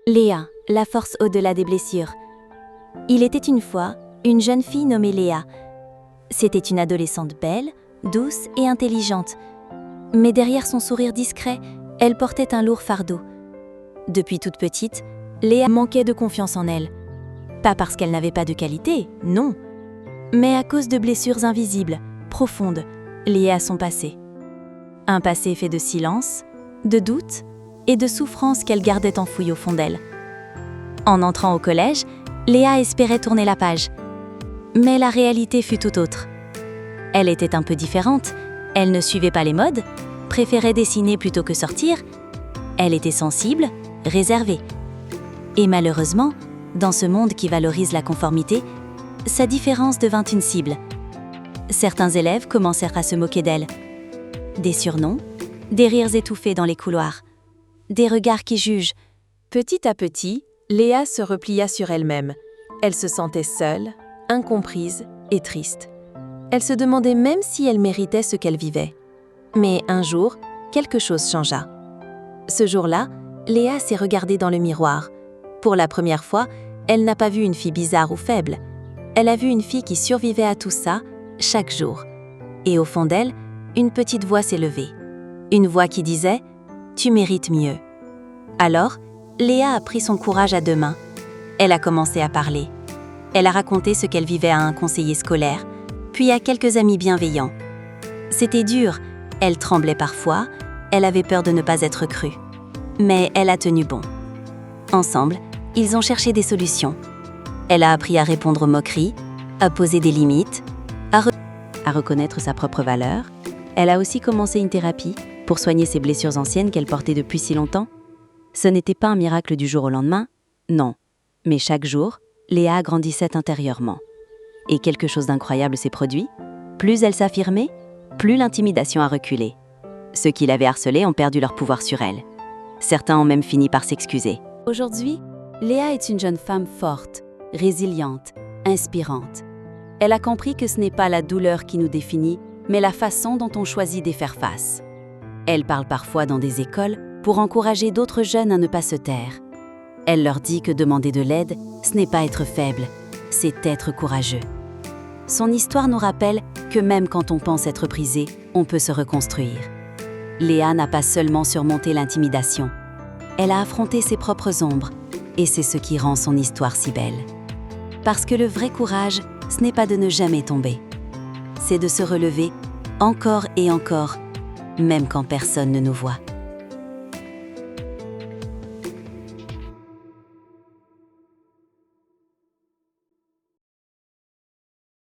Léa, la force au-delà des blessures. Il était une fois une jeune fille nommée Léa. C'était une adolescente belle, douce et intelligente. Mais derrière son sourire discret, elle portait un lourd fardeau. Depuis toute petite, Léa manquait de confiance en elle. Pas parce qu'elle n'avait pas de qualité, non, mais à cause de blessures invisibles, profondes, liées à son passé. Un passé fait de silence, de doutes et de souffrances qu'elle gardait enfouies au fond d'elle. En entrant au collège, Léa espérait tourner la page. Mais la réalité fut tout autre. Elle était un peu différente, elle ne suivait pas les modes, préférait dessiner plutôt que sortir. Elle était sensible, réservée. Et malheureusement, dans ce monde qui valorise la conformité, sa différence devint une cible. Certains élèves commencèrent à se moquer d'elle. Des surnoms, des rires étouffés dans les couloirs, des regards qui jugent. Petit à petit, Léa se replia sur elle-même. Elle se sentait seule, incomprise et triste. Elle se demandait même si elle méritait ce qu'elle vivait. Mais un jour, quelque chose changea. Ce jour-là, Léa s'est regardée dans le miroir. Pour la première fois, elle n'a pas vu une fille bizarre ou faible. Elle a vu une fille qui survivait à tout ça, chaque jour. Et au fond d'elle, une petite voix s'est levée. Une voix qui disait « Tu mérites mieux ». Alors, Léa a pris son courage à deux mains. Elle a commencé à parler. Elle a raconté ce qu'elle vivait à un conseiller scolaire, puis à quelques amis bienveillants. C'était dur, elle tremblait parfois, elle avait peur de ne pas être crue. Mais elle a tenu bon. Ensemble, ils ont cherché des solutions. Elle a appris à répondre aux moqueries, à poser des limites, à reconnaître sa propre valeur. Elle a aussi commencé une thérapie pour soigner ses blessures anciennes qu'elle portait depuis si longtemps. Ce n'était pas un miracle du jour au lendemain, non. Mais chaque jour, Léa grandissait intérieurement. Et quelque chose d'incroyable s'est produit. Plus elle s'affirmait, plus l'intimidation a reculé. Ceux qui l'avaient harcelée ont perdu leur pouvoir sur elle. Certains ont même fini par s'excuser. Aujourd'hui, Léa est une jeune femme forte, résiliente, inspirante. Elle a compris que ce n'est pas la douleur qui nous définit, mais la façon dont on choisit d'y faire face. Elle parle parfois dans des écoles pour encourager d'autres jeunes à ne pas se taire. Elle leur dit que demander de l'aide, ce n'est pas être faible, c'est être courageux. Son histoire nous rappelle que même quand on pense être brisé, on peut se reconstruire. Léa n'a pas seulement surmonté l'intimidation, elle a affronté ses propres ombres, et c'est ce qui rend son histoire si belle. Parce que le vrai courage, ce n'est pas de ne jamais tomber. C'est de se relever encore et encore, même quand personne ne nous voit.